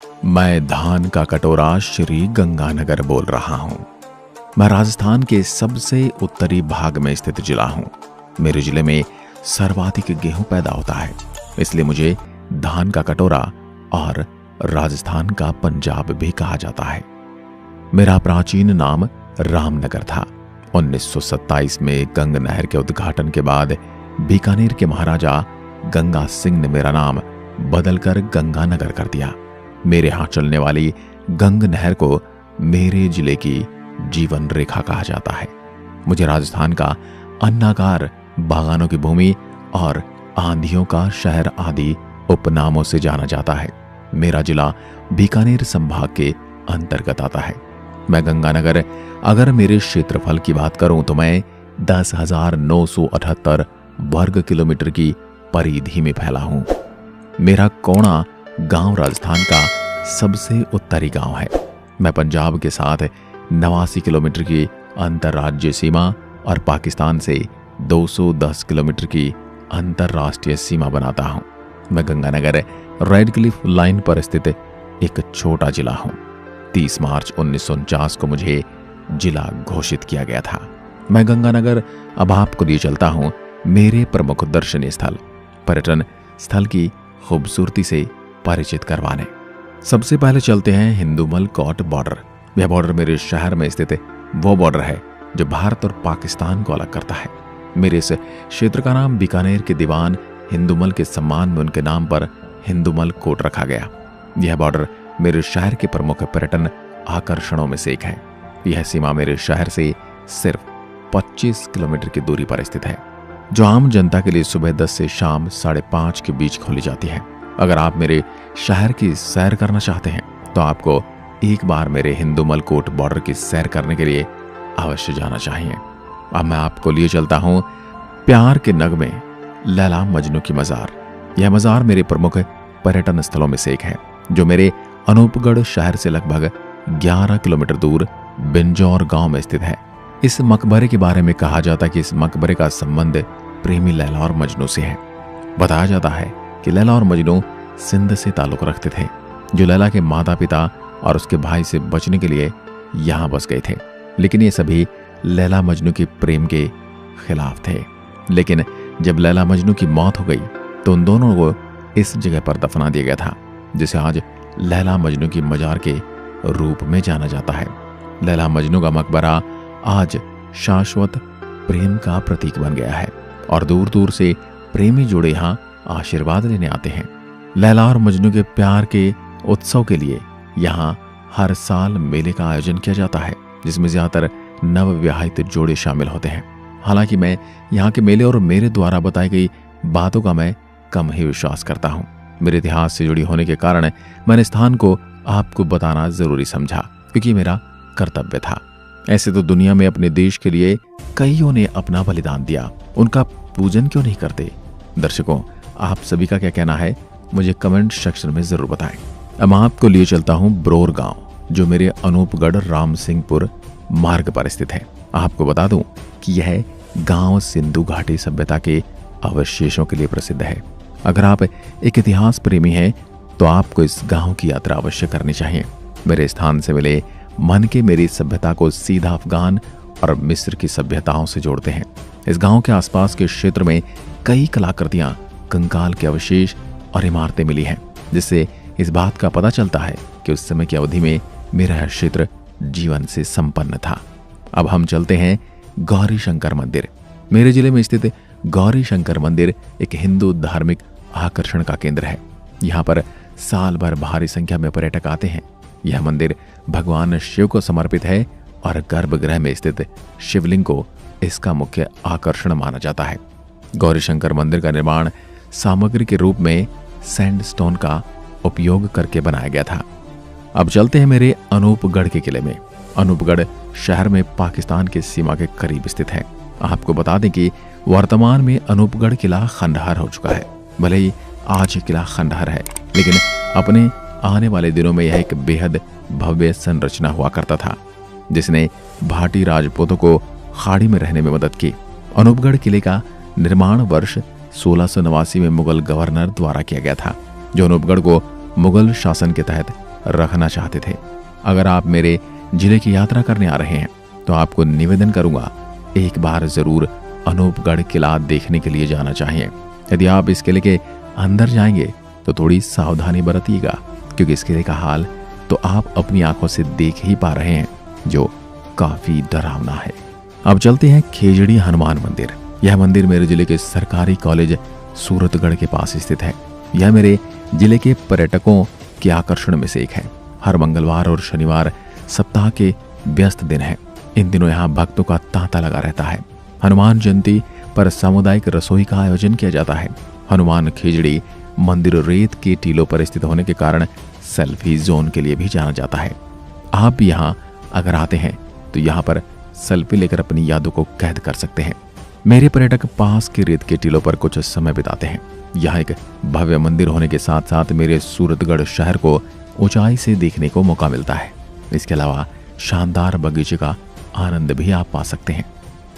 मैं धान का कटोरा श्री गंगानगर बोल रहा हूं। मैं राजस्थान के सबसे उत्तरी भाग में स्थित जिला हूं। मेरे जिले में सर्वाधिक गेहूं पैदा होता है, इसलिए मुझे धान का कटोरा और राजस्थान का पंजाब भी कहा जाता है। मेरा प्राचीन नाम रामनगर था। 1927 में गंग नहर के उद्घाटन के बाद बीकानेर के महाराजा गंगा सिंह ने मेरा नाम बदलकर गंगानगर कर दिया। मेरे यहां चलने वाली गंग नहर को मेरे जिले की जीवन रेखा कहा जाता है। मुझे राजस्थान का अन्नागार, बागानों की भूमि और आंधियों का शहर आदि उपनामों से जाना जाता है। मेरा जिला बीकानेर संभाग के अंतर्गत आता है। मैं गंगानगर, अगर मेरे क्षेत्रफल की बात करूं तो मैं 10,978 वर्ग किलोमीटर की परिधि में फैला हूं। मेरा कोणा गांव राजस्थान का सबसे उत्तरी गांव है। मैं पंजाब के साथ 89 किलोमीटर की अंतर्राज्यीय सीमा और पाकिस्तान से 210 किलोमीटर की अंतर्राष्ट्रीय सीमा बनाता हूं। मैं गंगानगर रेड क्लिफ लाइन पर स्थित एक छोटा जिला हूं। 30 मार्च 1949 को मुझे जिला घोषित किया गया था। मैं गंगानगर अब आपको लिए चलता हूं मेरे प्रमुख दर्शनीय स्थल, पर्यटन स्थल की खूबसूरती से परिचित करवाने। सबसे पहले चलते हैं हिंदुमल कोट बॉर्डर। यह बॉर्डर मेरे शहर में स्थित वो बॉर्डर है जो भारत और पाकिस्तान को अलग करता है। मेरे इस क्षेत्र का नाम बीकानेर के दीवान हिंदुमल के सम्मान में उनके नाम पर हिंदुमल कोट रखा गया। यह बॉर्डर मेरे शहर के प्रमुख पर्यटन आकर्षणों में से एक है। यह सीमा मेरे शहर से सिर्फ 25 किलोमीटर की दूरी पर स्थित है, जो आम जनता के लिए सुबह 10 से शाम 5:30 के बीच खोली जाती है। अगर आप मेरे शहर की सैर करना चाहते हैं तो आपको एक बार मेरे हिंदुमल कोट बॉर्डर की सैर करने के लिए अवश्य जाना चाहिए। अब मैं आपको लिए चलता हूं प्यार के नगमे लैला मजनू की मजार। यह मजार मेरे प्रमुख पर्यटन स्थलों में से एक है, जो मेरे अनूपगढ़ शहर से लगभग 11 किलोमीटर दूर बिंजौर गांव में स्थित है। इस मकबरे के बारे में कहा जाता है कि इस मकबरे का संबंध प्रेमी लैला और मजनू से है। बताया जाता है कि लैला और मजनू सिंध से ताल्लुक रखते थे, जो लैला के माता पिता और उसके भाई से बचने के लिए यहाँ बस गए थे। लेकिन ये सभी लैला मजनू के प्रेम के खिलाफ थे। लेकिन जब लैला मजनू की मौत हो गई तो उन दोनों को इस जगह पर दफना दिया गया था, जिसे आज लैला मजनू की मजार के रूप में जाना जाता है। लैला मजनू का मकबरा आज शाश्वत प्रेम का प्रतीक बन गया है और दूर दूर से प्रेमी जोड़े यहाँ आशीर्वाद लेने आते हैं। लैला और मजनू के प्यार के उत्सव के लिए यहाँ हर साल मेले का आयोजन किया जाता है, जिसमें ज्यादातर नवविवाहित जोड़े शामिल होते हैं। हालांकि मैं यहाँ के मेले और मेरे द्वारा बताई गई बातों का मैं कम ही विश्वास करता हूँ। मेरे इतिहास से जुड़ी होने के कारण मैंने स्थान को आपको बताना जरूरी समझा, क्योंकि मेरा कर्तव्य था। ऐसे तो दुनिया में अपने देश के लिए कईयों ने अपना बलिदान दिया, उनका पूजन क्यों नहीं करते? दर्शकों, आप सभी का क्या कहना है मुझे कमेंट सेक्शन में जरूर बताएं। अब आपको लिए चलता हूं ब्रोर गांव, जो मेरे अनूपगढ़ राम सिंहपुर मार्ग पर स्थित है। आपको बता दूं कि यह गांव सिंधु घाटी सभ्यता के अवशेषों के लिए प्रसिद्ध है। अगर आप एक इतिहास प्रेमी हैं तो आपको इस गांव की यात्रा अवश्य करनी चाहिए। मेरे स्थान से मिले मन के मेरी सभ्यता को सीधा अफगान और मिस्र की सभ्यताओं से जोड़ते हैं। इस गांव के आसपास के क्षेत्र में कई कलाकृतियां, कंकाल के अवशेष और इमारतें मिली हैं, जिससे इस बात का पता चलता है कि उस समय की अवधि में मेरा यह क्षेत्र जीवन से संपन्न था। अब हम चलते हैं गौरी शंकर मंदिर। मेरे जिले में स्थित गौरी शंकर मंदिर एक हिंदू धार्मिक आकर्षण का केंद्र है। यहाँ पर साल भर भारी संख्या में पर्यटक आते हैं। यह मंदिर भगवान शिव को समर्पित है और गर्भगृह में स्थित शिवलिंग को इसका मुख्य आकर्षण माना जाता है। गौरी शंकर मंदिर का निर्माण सामग्री के रूप में सैंडस्टोन का उपयोग करके बनाया गया था। अब चलते हैं मेरे अनूपगढ़ के किले में। अनूपगढ़ शहर में पाकिस्तान की सीमा के करीब स्थित है। आपको बता दें कि वर्तमान में अनूपगढ़ किला खंडहर हो चुका है। भले ही आज किला खंडहर है, लेकिन अपने आने वाले दिनों में यह एक बेहद भव्य संरचना हुआ करता था, जिसने भाटी राजपूतों को खाड़ी में रहने में मदद की। अनूपगढ़ किले का निर्माण वर्ष 1689 में मुगल गवर्नर द्वारा किया गया था, जो अनूपगढ़ को मुगल शासन के तहत रखना चाहते थे। अगर आप मेरे जिले की यात्रा करने आ रहे हैं तो आपको निवेदन करूंगा, एक बार जरूर अनूपगढ़ किला देखने के लिए जाना चाहिए। यदि आप इस किले के अंदर जाएंगे तो थोड़ी सावधानी बरतिएगा, क्योंकि इस किले का हाल तो आप अपनी आंखों से देख ही पा रहे हैं, जो काफी डरावना है। अब चलते हैं खेजड़ी हनुमान मंदिर। यह मंदिर मेरे जिले के सरकारी कॉलेज सूरतगढ़ के पास स्थित है। यह मेरे जिले के पर्यटकों के आकर्षण में से एक है। हर मंगलवार और शनिवार सप्ताह के व्यस्त दिन है। इन दिनों यहाँ भक्तों का तांता लगा रहता है। हनुमान जयंती पर सामुदायिक रसोई का आयोजन किया जाता है। हनुमान खेजड़ी मंदिर रेत के टीलों पर स्थित होने के कारण सेल्फी जोन के लिए भी जाना जाता है। आप भी यहाँ अगर आते हैं तो यहाँ पर सेल्फी लेकर अपनी यादों को कैद कर सकते हैं। मेरे पर्यटक पास के रेत के टीलों पर कुछ समय बिताते हैं। यहाँ एक भव्य मंदिर होने के साथ साथ मेरे सूरतगढ़ शहर को ऊंचाई से देखने को मौका मिलता है। इसके अलावा शानदार बगीचे का आनंद भी आप पा सकते हैं।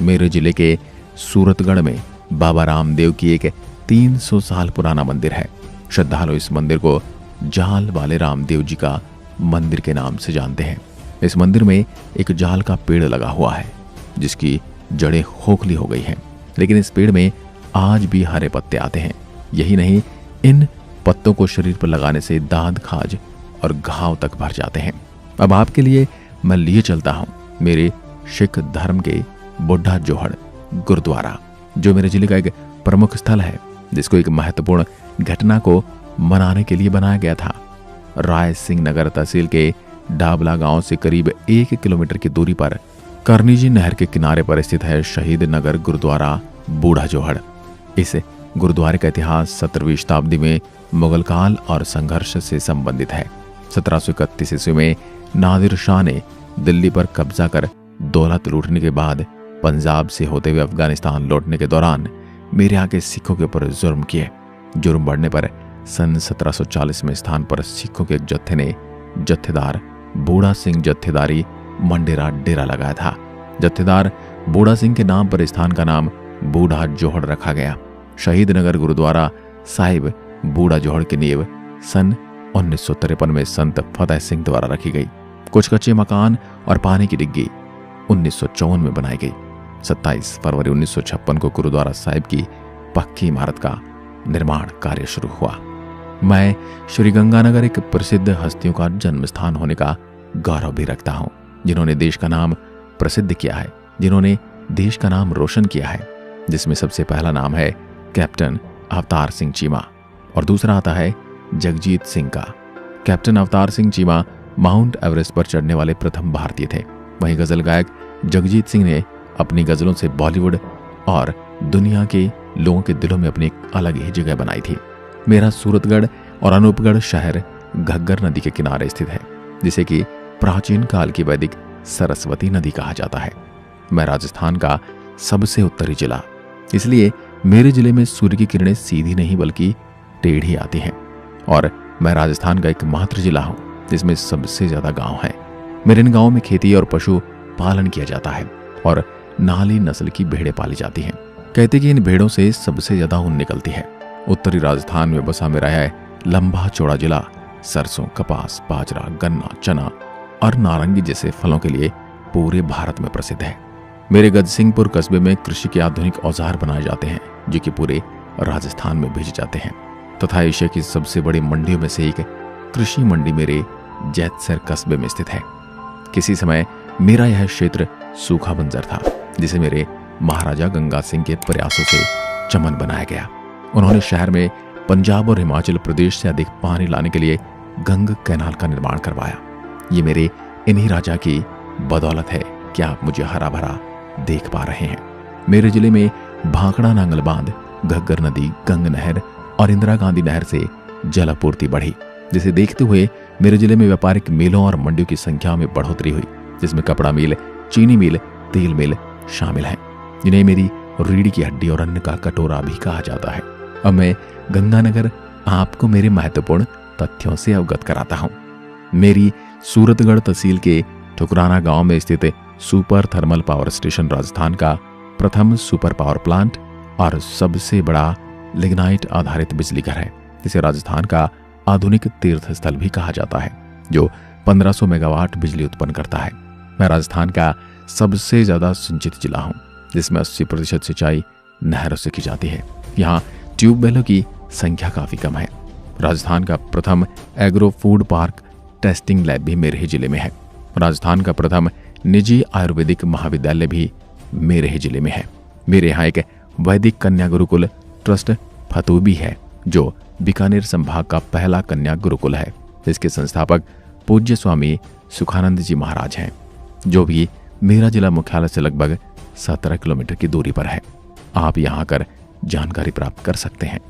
मेरे जिले के सूरतगढ़ में बाबा रामदेव की एक 300 साल पुराना मंदिर है। श्रद्धालु इस मंदिर को जाल वाले रामदेव जी का मंदिर के नाम से जानते हैं। इस मंदिर में एक जाल का पेड़ लगा हुआ है जिसकी जड़ें खोखली हो गई हैं, लेकिन इस पेड़ में आज भी हरे पत्ते आते हैं। यही नहीं, इन पत्तों को शरीर पर लगाने से दाद खाज और घाव तक भर जाते हैं। अब आपके लिए मैं लिए चलता हूँ मेरे सिख धर्म के बुढ़ा जोहड़ गुरुद्वारा, जो मेरे जिले का एक प्रमुख स्थल है, जिसको एक महत्वपूर्ण घटना को मनाने के लिए बनाया गया था। राय सिंह नगर तहसील के डाबला गांव से करीब 1 किलोमीटर की दूरी पर करनीजी नहर के किनारे पर स्थित है शहीद नगर गुरुद्वारा बूढ़ा जोहड़। इस गुरुद्वारे का इतिहास 17वीं शताब्दी में मुगल काल और संघर्ष से संबंधित है। 1731 ईस्वी में नादिर शाह ने दिल्ली पर कब्जा कर दौलत लूटने के बाद पंजाब से होते हुए अफगानिस्तान लौटने के दौरान मेरे यहाँ के सिखों के ऊपर जुर्म किए। जुर्म बढ़ने पर सन 1740 में स्थान पर सिखों के एक जत्थे ने जत्थेदार बूढ़ा सिंह जत्थेदारी मंडेरा डेरा लगाया था। जत्थेदार बूढ़ा सिंह के नाम पर स्थान का नाम बूढ़ा जोहड़ रखा गया। शहीद नगर गुरुद्वारा साहिब बूढ़ा जोहड़ की नींव सन 1953 में संत फतेह सिंह द्वारा रखी गई। कुछ कच्चे मकान और पानी की डिग्गी 1954 में बनाई गई। 27 फरवरी 1956 को गुरुद्वारा साहिब की पक्की इमारत का निर्माण कार्य शुरू हुआ। मैं श्री गंगानगर एक प्रसिद्ध हस्तियों का जन्म स्थान होने का गौरव भी रखता हूँ, जिन्होंने देश का नाम प्रसिद्ध किया है, जिन्होंने देश का नाम रोशन किया है, जिसमें सबसे पहला नाम है कैप्टन अवतार सिंह चीमा और दूसरा आता है जगजीत सिंह का। Captain Avtar Singh Cheema mount Everest पर चढ़ने वाले प्रथम भारतीय थे। वहीं गजल गायक जगजीत सिंह ने अपनी गजलों से बॉलीवुड और दुनिया के लोगों के दिलों में अपनी एक अलग ही जगह बनाई थी। मेरा सूरतगढ़ और अनूपगढ़ शहर घग्गर नदी के किनारे स्थित है, जिसे कि प्राचीन काल की वैदिक सरस्वती नदी कहा जाता है। मैं राजस्थान का सबसे उत्तरी जिला, इसलिए मेरे जिले में सूर्य की किरणें सीधी नहीं बल्कि टेढ़ी आती हैं। और मैं राजस्थान का एकमात्र जिला हूँ जिसमें सबसे ज्यादा गांव है। मेरे इन गांवों में खेती और पशु पालन किया जाता है और नाली नस्ल की भेड़ें पाली जाती हैं। कहते कि इन भेड़ों से सबसे ज्यादा ऊन निकलती है। उत्तरी राजस्थान में बसा मेरा है लंबा चौड़ा जिला सरसों, कपास, बाजरा, गन्ना, चना और नारंगी जैसे फलों के लिए पूरे भारत में प्रसिद्ध है। मेरे गजसिंहपुर कस्बे में कृषि के आधुनिक औजार बनाए जाते हैं, जो कि पूरे राजस्थान में भेजे जाते हैं तथा एशिया की सबसे बड़ी मंडियों में से एक कृषि मंडी मेरे जैतसर कस्बे में स्थित है। किसी समय मेरा यह क्षेत्र सूखा बंजर था, जिसे मेरे महाराजा गंगा सिंह के प्रयासों से चमन बनाया गया। उन्होंने शहर में पंजाब और हिमाचल प्रदेश से अधिक पानी लाने के लिए गंग कैनाल का निर्माण करवाया। ये मेरे इन्हीं राजा की बदौलत है कि आप मुझे हरा भरा देख पा रहे हैं। मेरे जिले में भाखड़ा नांगल बांध, घग्गर नदी, गंग नहर और इंदिरा गांधी नहर से जल आपूर्ति बढ़ी, जिसे देखते हुए मेरे जिले में व्यापारिक मिलों और मंडियों की संख्या में बढ़ोतरी हुई, जिसमें कपड़ा मिल, चीनी मिल, तेल मिल शामिल हैं, जिन्हें मेरी रीढ़ की हड्डी और अन्न का कटोरा भी कहा जाता है। अब मैं गंगानगर आपको मेरे महत्वपूर्ण तथ्यों से अवगत कराता हूँ। मेरी सूरतगढ़ तहसील के ठुकराना गांव में स्थित super thermal power station Rajasthan का प्रथम सुपर पावर प्लांट और सबसे बड़ा लिग्नाइट आधारित बिजली घर है, जिसे राजस्थान का आधुनिक तीर्थ स्थल भी कहा जाता है। जो 1500 मेगावाट बिजली उत्पन्न करता है। मैं राजस्थान का सबसे ज्यादा सिंचित जिला हूँ, जिसमें 80% सिंचाई नहरों से की जाती है। यहाँ ट्यूबवेलों की संख्या काफी कम है। राजस्थान का प्रथम agro food park testing lab भी मेरे ही जिले में है। राजस्थान का प्रथम निजी आयुर्वेदिक महाविद्यालय भी मेरे ही जिले में है। मेरे यहाँ एक वैदिक कन्या गुरुकुल ट्रस्ट फतूबी है, जो बीकानेर संभाग का पहला कन्या गुरुकुल है। इसके संस्थापक पूज्य स्वामी सुखानंद जी महाराज हैं, जो भी मेरा जिला मुख्यालय से लगभग 17 किलोमीटर की दूरी पर है। आप यहाँ आकर जानकारी प्राप्त कर सकते हैं।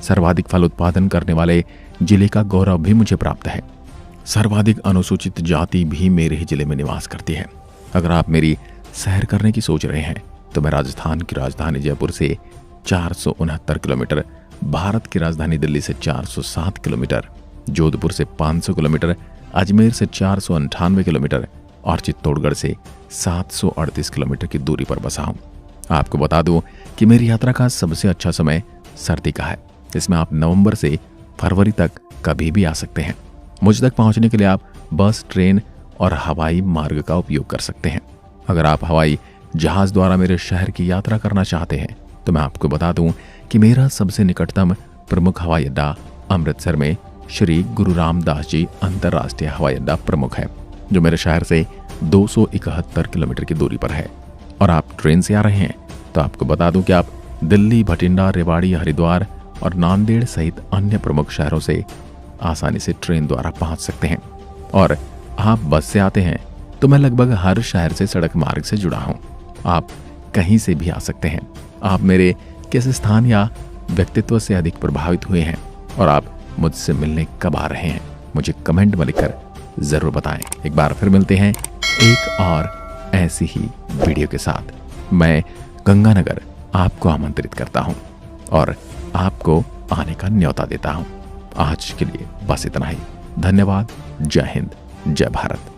सर्वाधिक फल उत्पादन करने वाले जिले का गौरव भी मुझे प्राप्त है। सर्वाधिक अनुसूचित जाति भी मेरे ही जिले में निवास करती है। अगर आप मेरी सैर करने की सोच रहे हैं तो मैं राजस्थान की राजधानी जयपुर से 469 किलोमीटर, भारत की राजधानी दिल्ली से 407 किलोमीटर, जोधपुर से 500 किलोमीटर, अजमेर से 498 किलोमीटर और चित्तौड़गढ़ से 738 किलोमीटर की दूरी पर बसा हूं। आपको बता दूं कि मेरी यात्रा का सबसे अच्छा समय सर्दी का है। इसमें आप नवंबर से फरवरी तक कभी भी आ सकते हैं। मुझ तक पहुंचने के लिए आप बस, ट्रेन और हवाई मार्ग का उपयोग कर सकते हैं। अगर आप हवाई जहाज द्वारा मेरे शहर की यात्रा करना चाहते हैं तो मैं आपको बता दूं कि मेरा सबसे निकटतम प्रमुख हवाई अड्डा अमृतसर में श्री गुरु रामदास जी अंतर्राष्ट्रीय हवाई अड्डा प्रमुख है, जो मेरे शहर से 271 किलोमीटर की दूरी पर है। और आप ट्रेन से आ रहे हैं तो आपको बता दूं कि आप दिल्ली, भटिंडा, रेवाड़ी, हरिद्वार और नांदेड़ सहित अन्य प्रमुख शहरों से आसानी से ट्रेन द्वारा पहुंच सकते हैं। और आप बस से आते हैं तो मैं लगभग हर शहर से सड़क मार्ग से जुड़ा हूं। आप कहीं से भी आ सकते हैं। आप मेरे किस स्थान या व्यक्तित्व से अधिक प्रभावित हुए हैं और आप मुझसे मिलने कब आ रहे हैं, मुझे कमेंट में लिखकर जरूर बताएं। एक बार फिर मिलते हैं एक और ऐसी ही वीडियो के साथ। मैं गंगानगर आपको आमंत्रित करता हूं और आपको आने का न्योता देता हूं। आज के लिए बस इतना ही। धन्यवाद। जय हिंद, जय भारत।